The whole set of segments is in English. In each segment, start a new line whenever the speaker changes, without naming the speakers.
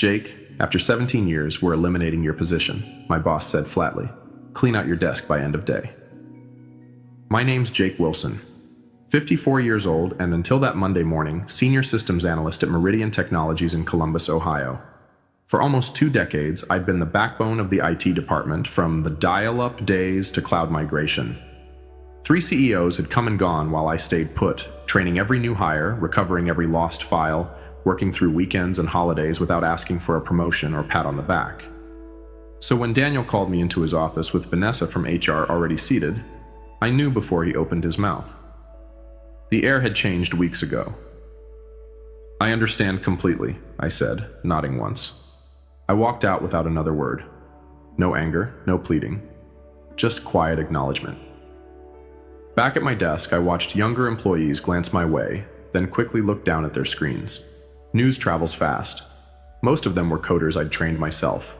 Jake, after 17 years, we're eliminating your position, my boss said flatly. Clean out your desk by end of day. My name's Jake Wilson, 54 years old, and until that Monday morning, senior systems analyst at Meridian Technologies in Columbus, Ohio. For almost 2 decades, I'd been the backbone of the IT department, from the dial-up days to cloud migration. 3 CEOs had come and gone while I stayed put, training every new hire, recovering every lost file, working through weekends and holidays without asking for a promotion or pat on the back. So when Daniel called me into his office with Vanessa from HR already seated, I knew before he opened his mouth. The air had changed weeks ago. I understand completely, I said, nodding once. I walked out without another word. No anger, no pleading, just quiet acknowledgement. Back at my desk, I watched younger employees glance my way, then quickly looked down at their screens. News travels fast. Most of them were coders I'd trained myself.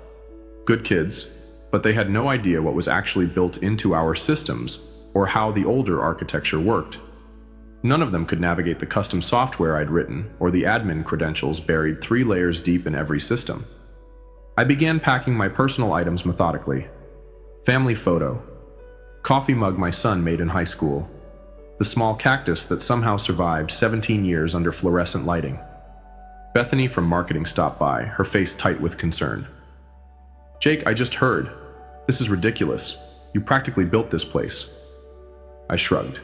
Good kids, but they had no idea what was actually built into our systems or how the older architecture worked. None of them could navigate the custom software I'd written or the admin credentials buried 3 layers deep in every system. I began packing my personal items methodically. Family photo, coffee mug my son made in high school, the small cactus that somehow survived 17 years under fluorescent lighting. Bethany from marketing stopped by, her face tight with concern. Jake, I just heard. This is ridiculous. You practically built this place. I shrugged.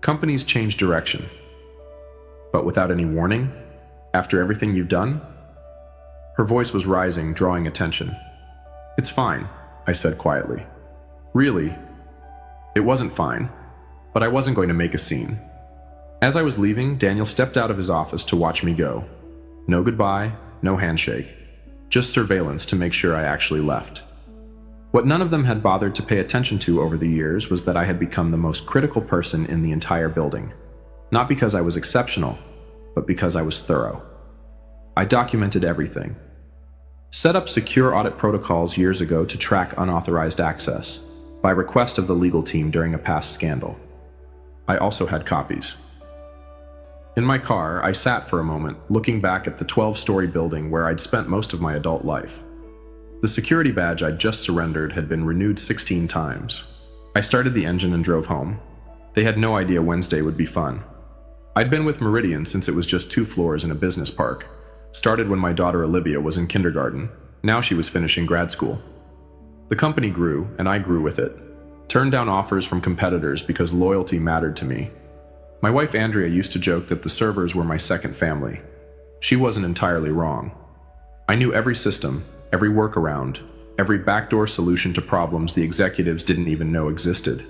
Companies change direction. But without any warning? After everything you've done? Her voice was rising, drawing attention. It's fine, I said quietly. Really? It wasn't fine, but I wasn't going to make a scene. As I was leaving, Daniel stepped out of his office to watch me go. No goodbye, no handshake, just surveillance to make sure I actually left. What none of them had bothered to pay attention to over the years was that I had become the most critical person in the entire building. Not because I was exceptional, but because I was thorough. I documented everything. Set up secure audit protocols years ago to track unauthorized access, by request of the legal team during a past scandal. I also had copies. In my car, I sat for a moment, looking back at the 12-story building where I'd spent most of my adult life. The security badge I'd just surrendered had been renewed 16 times. I started the engine and drove home. They had no idea Wednesday would be fun. I'd been with Meridian since it was just 2 floors in a business park. Started when my daughter Olivia was in kindergarten. Now she was finishing grad school. The company grew, and I grew with it. Turned down offers from competitors because loyalty mattered to me. My wife Andrea used to joke that the servers were my second family. She wasn't entirely wrong. I knew every system, every workaround, every backdoor solution to problems the executives didn't even know existed.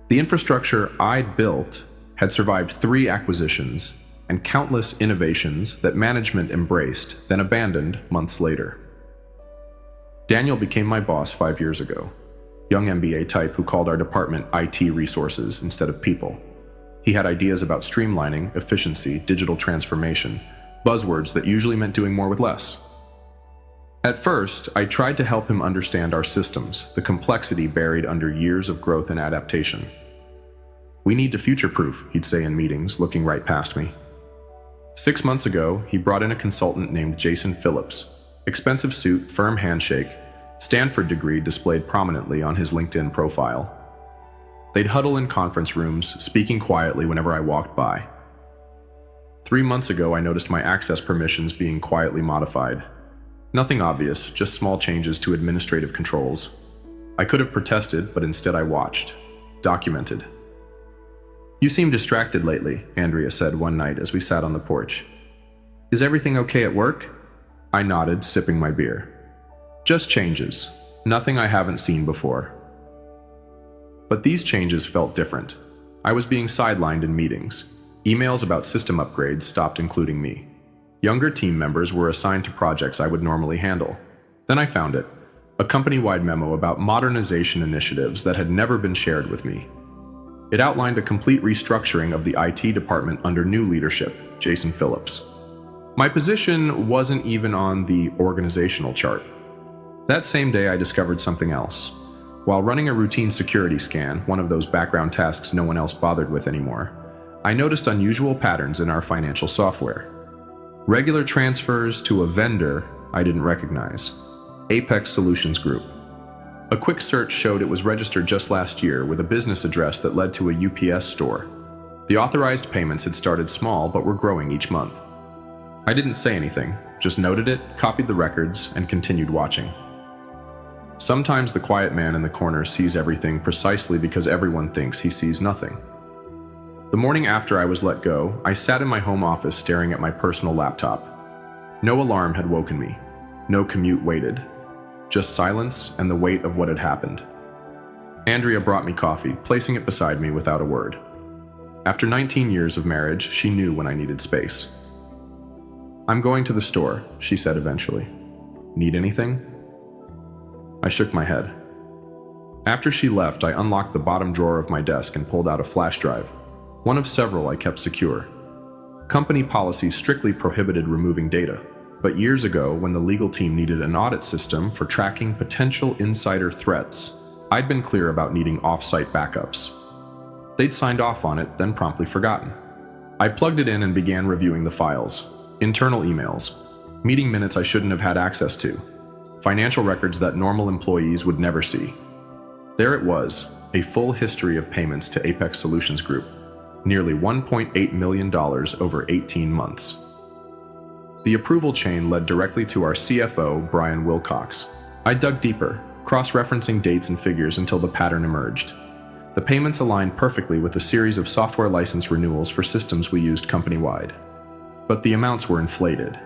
The infrastructure I'd built had survived 3 acquisitions and countless innovations that management embraced, then abandoned months later. Daniel became my boss 5 years ago. Young MBA type who called our department IT resources instead of people. He had ideas about streamlining, efficiency, digital transformation, buzzwords that usually meant doing more with less. At first, I tried to help him understand our systems, the complexity buried under years of growth and adaptation. We need to future-proof, he'd say in meetings, looking right past me. 6 months ago, he brought in a consultant named Jason Phillips. Expensive suit, firm handshake, Stanford degree displayed prominently on his LinkedIn profile. They'd huddle in conference rooms, speaking quietly whenever I walked by. 3 months ago, I noticed my access permissions being quietly modified. Nothing obvious, just small changes to administrative controls. I could have protested, but instead I watched. Documented. You seem distracted lately, Andrea said one night as we sat on the porch. Is everything okay at work? I nodded, sipping my beer. Just changes. Nothing I haven't seen before. But these changes felt different. I was being sidelined in meetings. Emails about system upgrades stopped including me. Younger team members were assigned to projects I would normally handle. Then I found it, a company-wide memo about modernization initiatives that had never been shared with me. It outlined a complete restructuring of the IT department under new leadership, Jason Phillips. My position wasn't even on the organizational chart. That same day, I discovered something else. While running a routine security scan, one of those background tasks no one else bothered with anymore, I noticed unusual patterns in our financial software. Regular transfers to a vendor I didn't recognize. Apex Solutions Group. A quick search showed it was registered just last year with a business address that led to a UPS store. The authorized payments had started small but were growing each month. I didn't say anything, just noted it, copied the records, and continued watching. Sometimes the quiet man in the corner sees everything precisely because everyone thinks he sees nothing. The morning after I was let go, I sat in my home office staring at my personal laptop. No alarm had woken me. No commute waited. Just silence and the weight of what had happened. Andrea brought me coffee, placing it beside me without a word. After 19 years of marriage, she knew when I needed space. "I'm going to the store," she said eventually. "Need anything?" I shook my head. After she left, I unlocked the bottom drawer of my desk and pulled out a flash drive, one of several I kept secure. Company policy strictly prohibited removing data, but years ago, when the legal team needed an audit system for tracking potential insider threats, I'd been clear about needing off-site backups. They'd signed off on it, then promptly forgotten. I plugged it in and began reviewing the files. Internal emails, meeting minutes I shouldn't have had access to, financial records that normal employees would never see. There it was, a full history of payments to Apex Solutions Group, nearly $1.8 million over 18 months. The approval chain led directly to our CFO, Brian Wilcox. I dug deeper, cross-referencing dates and figures until the pattern emerged. The payments aligned perfectly with a series of software license renewals for systems we used company-wide. But the amounts were inflated,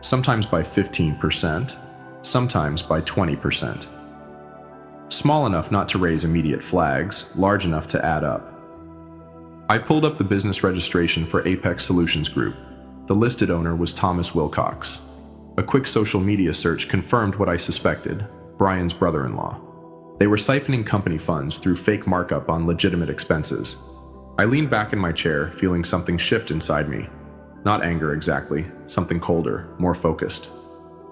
sometimes by 15%, sometimes by 20%. Small enough not to raise immediate flags, large enough to add up. I pulled up the business registration for Apex Solutions Group. The listed owner was Thomas Wilcox. A quick social media search confirmed what I suspected: Brian's brother-in-law. They were siphoning company funds through fake markup on legitimate expenses. I leaned back in my chair, feeling something shift inside me. Not anger exactly, something colder, more focused.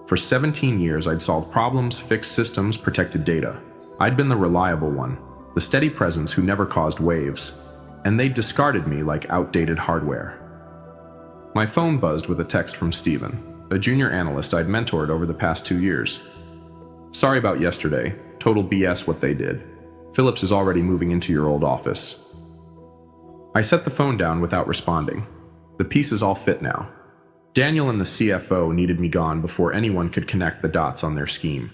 For 17 years, I'd solved problems, fixed systems, protected data. I'd been the reliable one, the steady presence who never caused waves, and they'd discarded me like outdated hardware. My phone buzzed with a text from Steven, a junior analyst I'd mentored over the past 2 years. "Sorry about yesterday. Total BS what they did. Phillips is already moving into your old office." I set the phone down without responding. The pieces all fit now. Daniel and the CFO needed me gone before anyone could connect the dots on their scheme.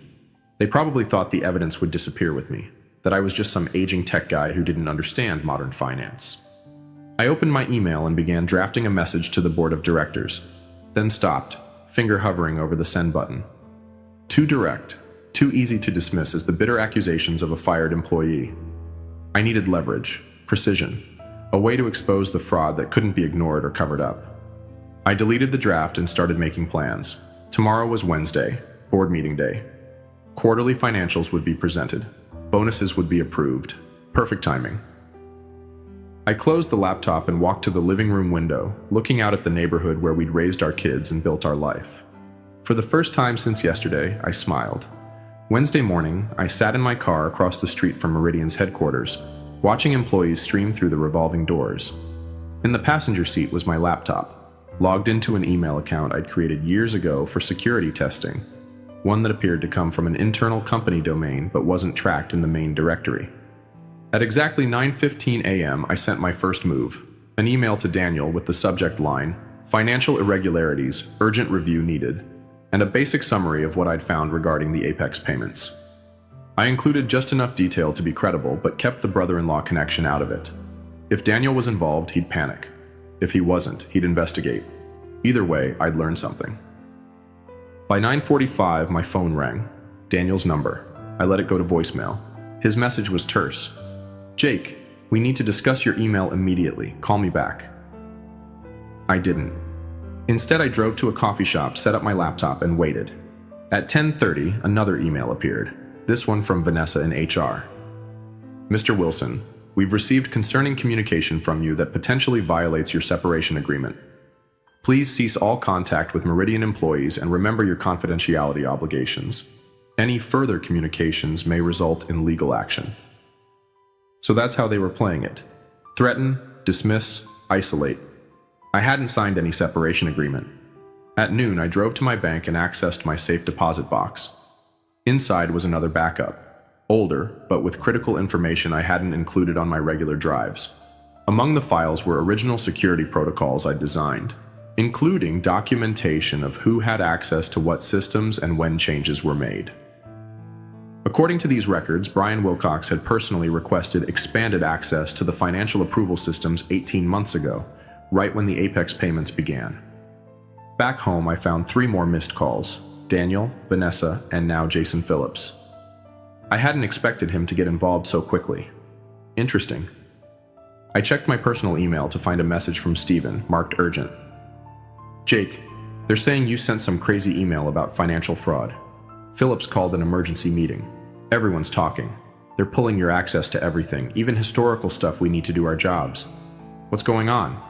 They probably thought the evidence would disappear with me, that I was just some aging tech guy who didn't understand modern finance. I opened my email and began drafting a message to the board of directors, then stopped, finger hovering over the send button. Too direct, too easy to dismiss as the bitter accusations of a fired employee. I needed leverage, precision, a way to expose the fraud that couldn't be ignored or covered up. I deleted the draft and started making plans. Tomorrow was Wednesday, board meeting day. Quarterly financials would be presented. Bonuses would be approved. Perfect timing. I closed the laptop and walked to the living room window, looking out at the neighborhood where we'd raised our kids and built our life. For the first time since yesterday, I smiled. Wednesday morning, I sat in my car across the street from Meridian's headquarters, watching employees stream through the revolving doors. In the passenger seat was my laptop, logged into an email account I'd created years ago for security testing, one that appeared to come from an internal company domain but wasn't tracked in the main directory. At exactly 9:15 a.m., I sent my first move, an email to Daniel with the subject line, "Financial irregularities, urgent review needed," and a basic summary of what I'd found regarding the Apex payments. I included just enough detail to be credible, but kept the brother-in-law connection out of it. If Daniel was involved, he'd panic. If he wasn't, he'd investigate. Either way, I'd learn something. By 9:45, my phone rang. Daniel's number. I let it go to voicemail. His message was terse. "Jake, we need to discuss your email immediately. Call me back." I didn't. Instead, I drove to a coffee shop, set up my laptop, and waited. At 10:30, another email appeared, this one from Vanessa in HR. "Mr. Wilson, we've received concerning communication from you that potentially violates your separation agreement. Please cease all contact with Meridian employees and remember your confidentiality obligations. Any further communications may result in legal action." So that's how they were playing it. Threaten, dismiss, isolate. I hadn't signed any separation agreement. At noon, I drove to my bank and accessed my safe deposit box. Inside was another backup, older, but with critical information I hadn't included on my regular drives. Among the files were original security protocols I'd designed, including documentation of who had access to what systems and when changes were made. According to these records, Brian Wilcox had personally requested expanded access to the financial approval systems 18 months ago, right when the Apex payments began. Back home, I found 3 more missed calls: Daniel, Vanessa, and now Jason Phillips. I hadn't expected him to get involved so quickly. Interesting. I checked my personal email to find a message from Steven, marked urgent. Jake, they're saying you sent some crazy email about financial fraud. Phillips called an emergency meeting. Everyone's talking. They're pulling your access to everything, even historical stuff we need to do our jobs. What's going on?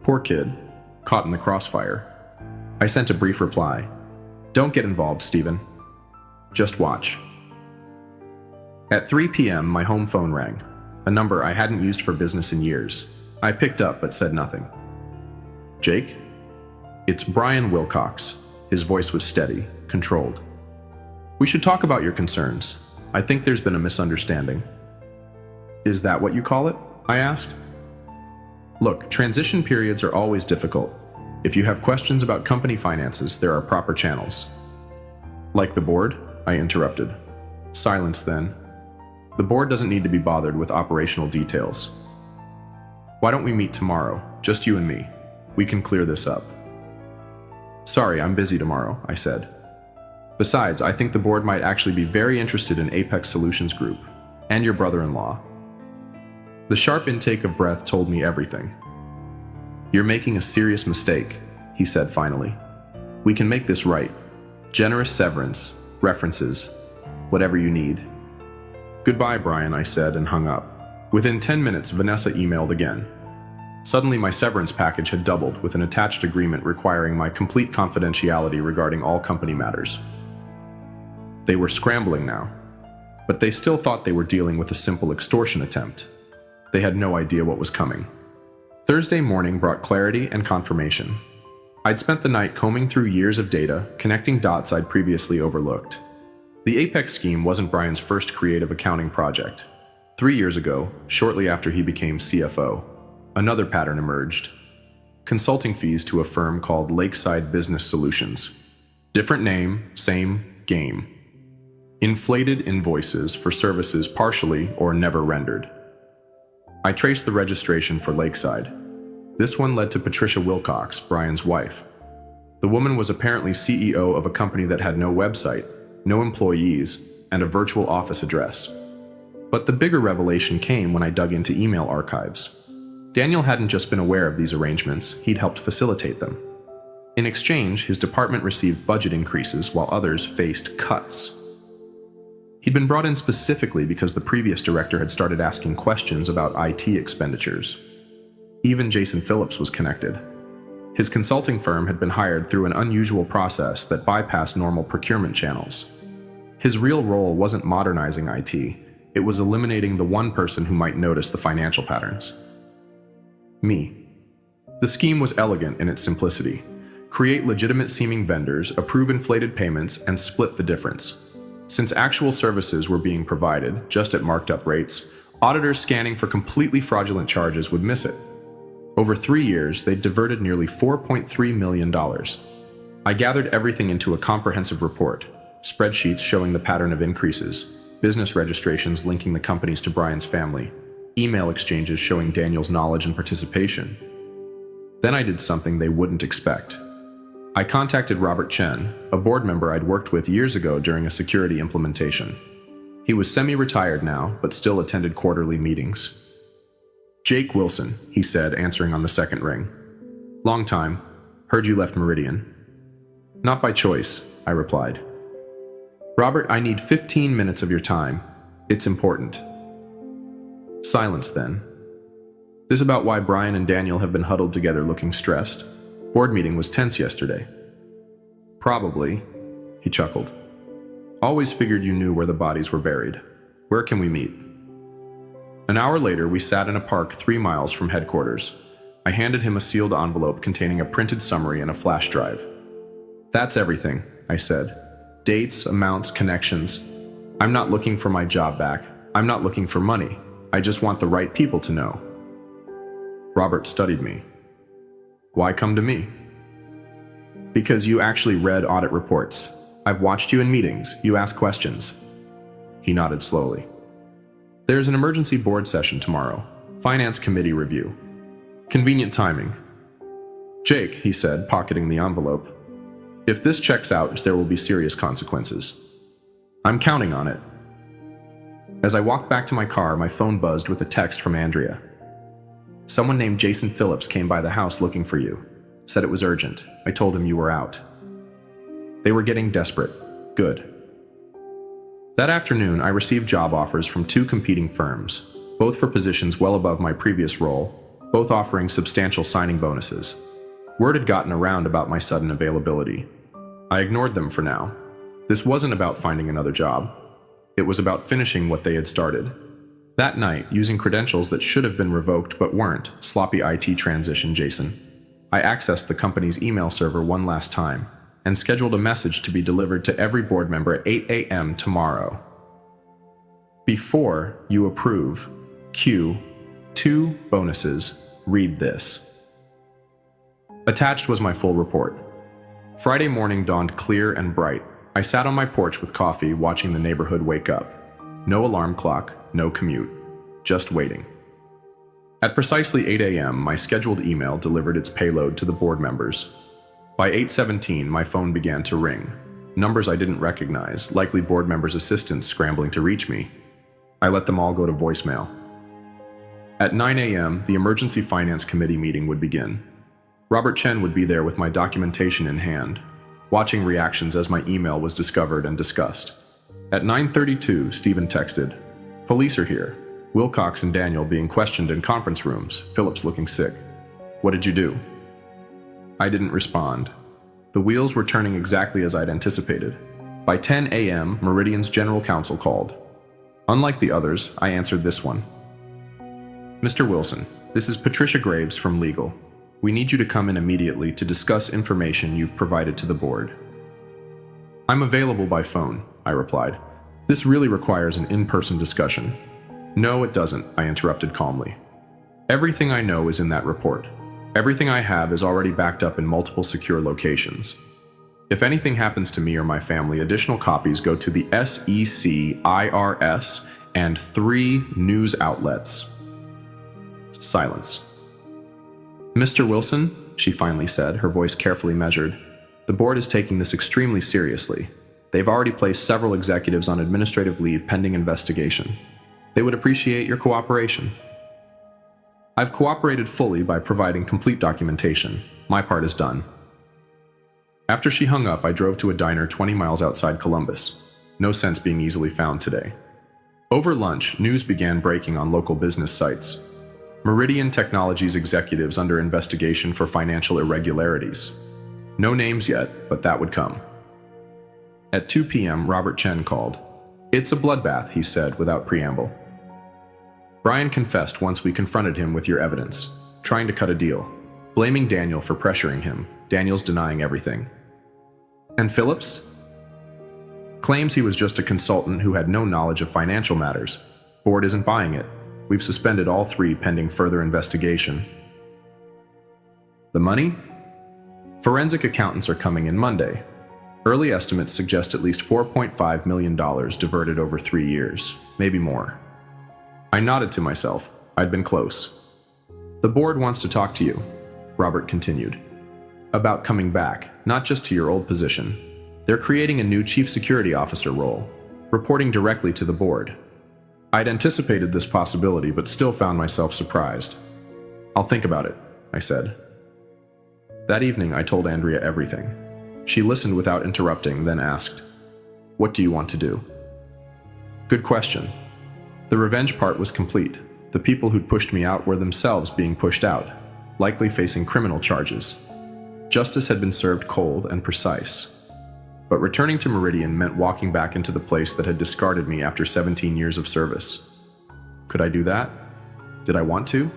Poor kid, caught in the crossfire. I sent a brief reply. Don't get involved, Steven. Just watch. At 3 p.m., my home phone rang, a number I hadn't used for business in years. I picked up but said nothing. Jake? It's Brian Wilcox. His voice was steady, controlled. We should talk about your concerns. I think there's been a misunderstanding. Is that what you call it? I asked. Look, transition periods are always difficult. If you have questions about company finances, there are proper channels. Like the board? I interrupted. Silence then. The board doesn't need to be bothered with operational details. Why don't we meet tomorrow, just you and me? We can clear this up. Sorry, I'm busy tomorrow, I said. Besides, I think the board might actually be very interested in Apex Solutions Group, and your brother-in-law. The sharp intake of breath told me everything. You're making a serious mistake, he said finally. We can make this right. Generous severance, references, whatever you need. Goodbye, Brian, I said and hung up. Within 10 minutes, Vanessa emailed again. Suddenly, my severance package had doubled with an attached agreement requiring my complete confidentiality regarding all company matters. They were scrambling now, but they still thought they were dealing with a simple extortion attempt. They had no idea what was coming. Thursday morning brought clarity and confirmation. I'd spent the night combing through years of data, connecting dots I'd previously overlooked. The Apex scheme wasn't Brian's first creative accounting project. 3 years ago, shortly after he became CFO, another pattern emerged. Consulting fees to a firm called Lakeside Business Solutions. Different name, same game. Inflated invoices for services partially or never rendered. I traced the registration for Lakeside. This one led to Patricia Wilcox, Brian's wife. The woman was apparently CEO of a company that had no website, no employees, and a virtual office address. But the bigger revelation came when I dug into email archives. Daniel hadn't just been aware of these arrangements, he'd helped facilitate them. In exchange, his department received budget increases while others faced cuts. He'd been brought in specifically because the previous director had started asking questions about IT expenditures. Even Jason Phillips was connected. His consulting firm had been hired through an unusual process that bypassed normal procurement channels. His real role wasn't modernizing IT, it was eliminating the one person who might notice the financial patterns. Me. The scheme was elegant in its simplicity. Create legitimate-seeming vendors, approve inflated payments, and split the difference. Since actual services were being provided, just at marked-up rates, auditors scanning for completely fraudulent charges would miss it. Over 3 years, they'd diverted nearly $4.3 million. I gathered everything into a comprehensive report, spreadsheets showing the pattern of increases, business registrations linking the companies to Brian's family, email exchanges showing Daniel's knowledge and participation. Then I did something they wouldn't expect. I contacted Robert Chen, a board member I'd worked with years ago during a security implementation. He was semi-retired now, but still attended quarterly meetings. Jake Wilson, he said, answering on the second ring. Long time. Heard you left Meridian. Not by choice, I replied. Robert, I need 15 minutes of your time. It's important. Silence then. This about why Brian and Daniel have been huddled together looking stressed. Board meeting was tense yesterday. Probably, he chuckled. Always figured you knew where the bodies were buried. Where can we meet? An hour later, we sat in a park 3 miles from headquarters. I handed him a sealed envelope containing a printed summary and a flash drive. "That's everything," I said. "Dates, amounts, connections. I'm not looking for my job back. I'm not looking for money. I just want the right people to know." Robert studied me. "Why come to me?" "Because you actually read audit reports. I've watched you in meetings. You ask questions." He nodded slowly. "There's an emergency board session tomorrow. Finance committee review. Convenient timing." "Jake," he said, pocketing the envelope, "if this checks out, there will be serious consequences. I'm counting on it." As I walked back to my car, my phone buzzed with a text from Andrea. "Someone named Jason Phillips came by the house looking for you. Said it was urgent. I told him you were out." They were getting desperate. Good. That afternoon, I received job offers from 2 competing firms, both for positions well above my previous role, both offering substantial signing bonuses. Word had gotten around about my sudden availability. I ignored them for now. This wasn't about finding another job. It was about finishing what they had started. That night, using credentials that should have been revoked but weren't, sloppy IT transition, Jason, I accessed the company's email server one last time and scheduled a message to be delivered to every board member at 8 a.m. tomorrow. "Before you approve Q2 bonuses, read this." Attached was my full report. Friday morning dawned clear and bright. I sat on my porch with coffee, watching the neighborhood wake up. No alarm clock, no commute, just waiting. At precisely 8 a.m., my scheduled email delivered its payload to the board members. By 8:17, my phone began to ring. Numbers I didn't recognize, likely board members' assistants scrambling to reach me. I let them all go to voicemail. At 9 a.m., the Emergency Finance Committee meeting would begin. Robert Chen would be there with my documentation in hand, watching reactions as my email was discovered and discussed. At 9:32, Stephen texted, "Police are here. Wilcox and Daniel being questioned in conference rooms, Phillips looking sick. What did you do?" I didn't respond. The wheels were turning exactly as I'd anticipated. By 10 a.m., Meridian's general counsel called. Unlike the others, I answered this one. "Mr. Wilson, this is Patricia Graves from Legal. We need you to come in immediately to discuss information you've provided to the board." "I'm available by phone," I replied. "This really requires an in-person discussion." "No, it doesn't," I interrupted calmly. "Everything I know is in that report. Everything I have is already backed up in multiple secure locations. If anything happens to me or my family, additional copies go to the SEC, IRS, and 3 news outlets." Silence. "Mr. Wilson," she finally said, her voice carefully measured, "the board is taking this extremely seriously. They've already placed several executives on administrative leave pending investigation. They would appreciate your cooperation." "I've cooperated fully by providing complete documentation. My part is done." After she hung up, I drove to a diner 20 miles outside Columbus. No sense being easily found today. Over lunch, news began breaking on local business sites. Meridian Technologies executives under investigation for financial irregularities. No names yet, but that would come. At 2 p.m., Robert Chen called. "It's a bloodbath," he said without preamble. "Brian confessed once we confronted him with your evidence, trying to cut a deal, blaming Daniel for pressuring him. Daniel's denying everything." "And Phillips?" "Claims he was just a consultant who had no knowledge of financial matters. Board isn't buying it. We've suspended all 3 pending further investigation." "The money?" "Forensic accountants are coming in Monday. Early estimates suggest at least $4.5 million diverted over 3 years, maybe more." I nodded to myself. I'd been close. "The board wants to talk to you," Robert continued. "About coming back, not just to your old position. They're creating a new chief security officer role, reporting directly to the board." I'd anticipated this possibility, but still found myself surprised. "I'll think about it," I said. That evening, I told Andrea everything. She listened without interrupting, then asked, "What do you want to do?" "Good question." The revenge part was complete. The people who'd pushed me out were themselves being pushed out, likely facing criminal charges. Justice had been served cold and precise. But returning to Meridian meant walking back into the place that had discarded me after 17 years of service. Could I do that? Did I want to?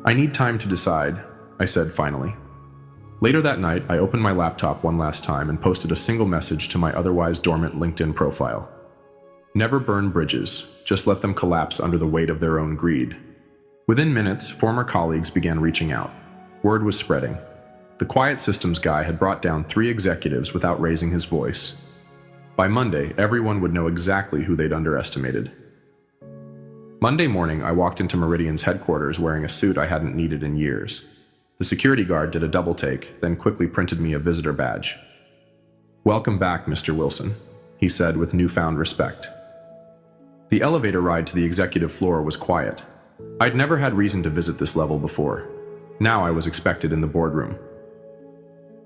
I need time to decide, I said finally. Later that night, I opened my laptop one last time and posted a single message to my otherwise dormant LinkedIn profile. Never burn bridges, just let them collapse under the weight of their own greed. Within minutes, former colleagues began reaching out. Word was spreading. The quiet systems guy had brought down 3 executives without raising his voice. By Monday, everyone would know exactly who they'd underestimated. Monday morning, I walked into Meridian's headquarters wearing a suit I hadn't needed in years. The security guard did a double take, then quickly printed me a visitor badge. "Welcome back, Mr. Wilson," he said with newfound respect. The elevator ride to the executive floor was quiet. I'd never had reason to visit this level before. Now I was expected in the boardroom.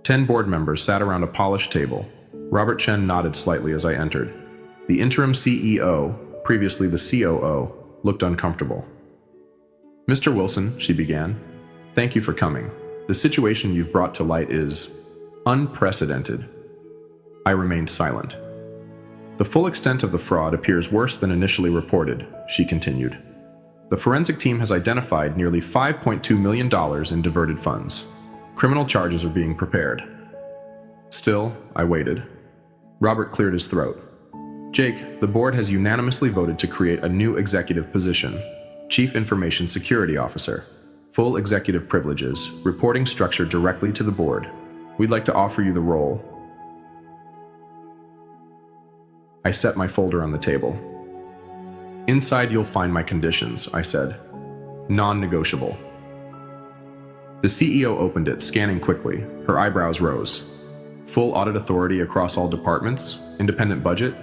10 board members sat around a polished table. Robert Chen nodded slightly as I entered. The interim CEO, previously the COO, looked uncomfortable. "Mr. Wilson," she began, "thank you for coming. The situation you've brought to light is unprecedented." I remained silent. "The full extent of the fraud appears worse than initially reported," she continued. "The forensic team has identified nearly $5.2 million in diverted funds. Criminal charges are being prepared." Still, I waited. Robert cleared his throat. "Jake, the board has unanimously voted to create a new executive position, Chief Information Security Officer. Full executive privileges, reporting structure directly to the board. We'd like to offer you the role." I set my folder on the table. "Inside you'll find my conditions," I said. "Non-negotiable." The CEO opened it, scanning quickly. Her eyebrows rose. "Full audit authority across all departments, independent budget,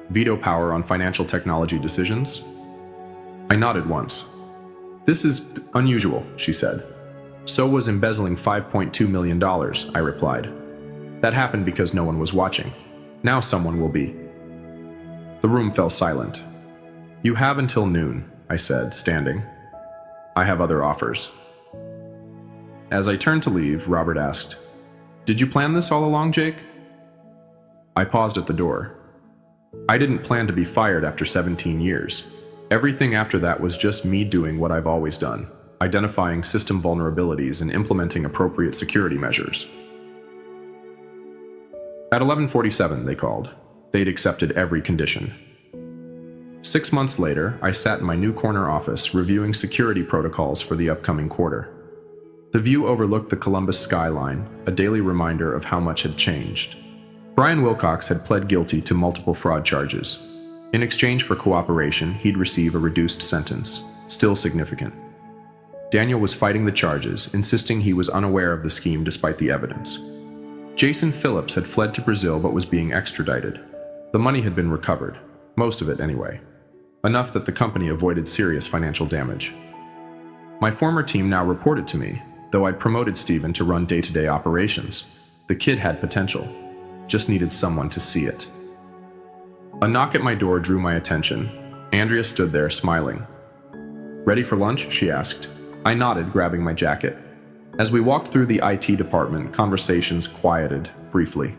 veto power on financial technology decisions." I nodded once. "This is unusual," she said. "So was embezzling $5.2 million, I replied. "That happened because no one was watching. Now someone will be." The room fell silent. "You have until noon," I said, standing. "I have other offers." As I turned to leave, Robert asked, "Did you plan this all along, Jake?" I paused at the door. I didn't plan to be fired after 17 years. Everything after that was just me doing what I've always done, identifying system vulnerabilities and implementing appropriate security measures. At 11:47, they called. They'd accepted every condition. 6 months later, I sat in my new corner office reviewing security protocols for the upcoming quarter. The view overlooked the Columbus skyline, a daily reminder of how much had changed. Brian Wilcox had pled guilty to multiple fraud charges. In exchange for cooperation, he'd receive a reduced sentence, still significant. Daniel was fighting the charges, insisting he was unaware of the scheme despite the evidence. Jason Phillips had fled to Brazil but was being extradited. The money had been recovered, most of it anyway. Enough that the company avoided serious financial damage. My former team now reported to me, though I'd promoted Steven to run day-to-day operations. The kid had potential, just needed someone to see it. A knock at my door drew my attention. Andrea stood there, smiling. "Ready for lunch?" she asked. I nodded, grabbing my jacket. As we walked through the IT department, conversations quieted briefly.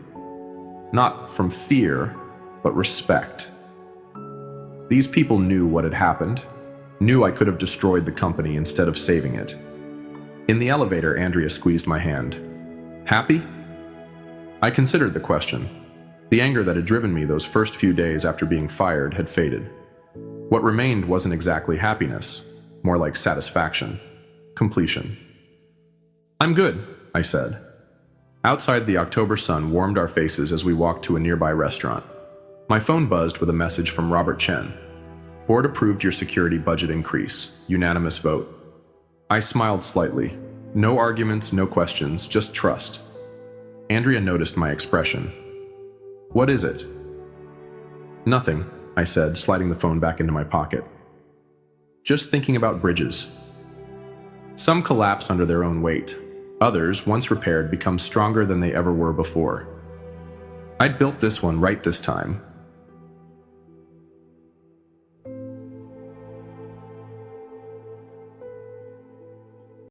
Not from fear, but respect. These people knew what had happened, knew I could have destroyed the company instead of saving it. In the elevator, Andrea squeezed my hand. "Happy?" I considered the question. The anger that had driven me those first few days after being fired had faded. What remained wasn't exactly happiness, more like satisfaction, completion. "I'm good," I said. Outside, the October sun warmed our faces as we walked to a nearby restaurant. My phone buzzed with a message from Robert Chen. "Board approved your security budget increase. Unanimous vote." I smiled slightly. No arguments, no questions, just trust. Andrea noticed my expression. "What is it?" "Nothing," I said, sliding the phone back into my pocket. "Just thinking about bridges. Some collapse under their own weight. Others, once repaired, become stronger than they ever were before. I'd built this one right this time,